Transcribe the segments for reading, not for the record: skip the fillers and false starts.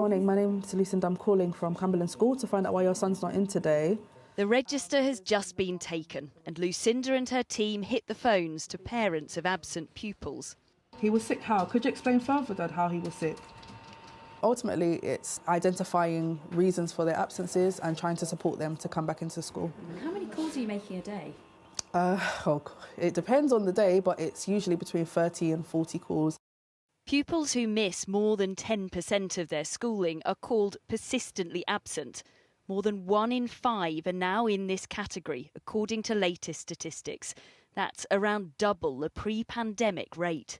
morning, my name's Lucinda. I'm calling from Cumberland School to find out why your son's not in today. The register has just been taken and Lucinda and her team hit the phones to parents of absent pupils. He was sick how? Could you explain further, Dad, how he was sick? Ultimately, it's identifying reasons for their absences and trying to support them to come back into school. How many calls are you making a day? It depends on the day, but it's usually between 30 and 40 calls. Pupils who miss more than 10% of their schooling are called persistently absent. More than 1 in 5 are now in this category, according to latest statistics. That's around double the pre-pandemic rate.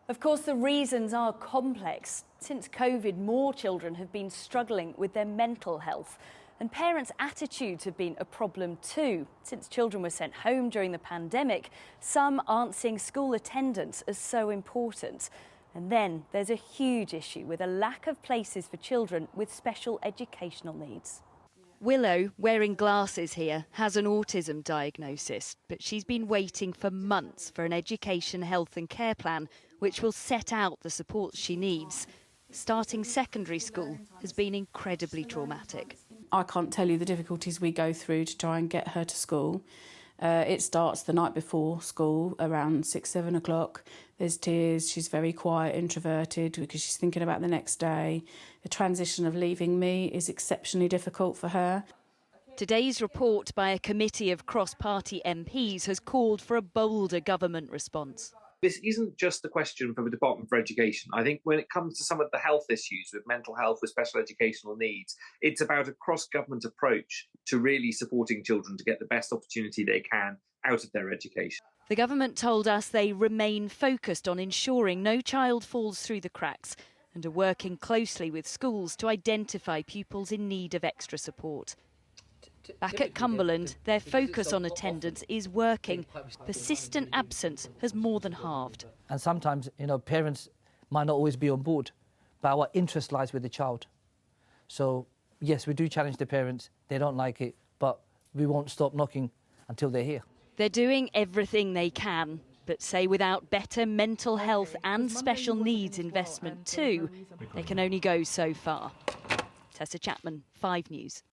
Of course, the reasons are complex. Since COVID, more children have been struggling with their mental health. And parents' attitudes have been a problem too. Since children were sent home during the pandemic, some aren't seeing school attendance as so important. And then there's a huge issue with a lack of places for children with special educational needs. Willow, wearing glasses here, has an autism diagnosis, but she's been waiting for months for an education, health and care plan which will set out the support she needs. Starting secondary school has been incredibly traumatic. I can't tell you the difficulties we go through to try and get her to school. It starts the night before school, around 6, 7 o'clock. There's tears, she's very quiet, introverted, because she's thinking about the next day. The transition of leaving me is exceptionally difficult for her. Today's report by a committee of cross-party MPs has called for a bolder government response. This isn't just a question for the Department for Education. I think when it comes to some of the health issues with mental health, with special educational needs, it's about a cross-government approach to really supporting children to get the best opportunity they can out of their education. The government told us they remain focused on ensuring no child falls through the cracks and are working closely with schools to identify pupils in need of extra support. Back at Cumberland, their focus on attendance is working. Persistent absence has more than halved. And sometimes, parents might not always be on board, but our interest lies with the child. So, yes, we do challenge the parents. They don't like it, but we won't stop knocking until they're here. They're doing everything they can, but say without better mental health and special needs investment too, they can only go so far. Tessa Chapman, 5 News.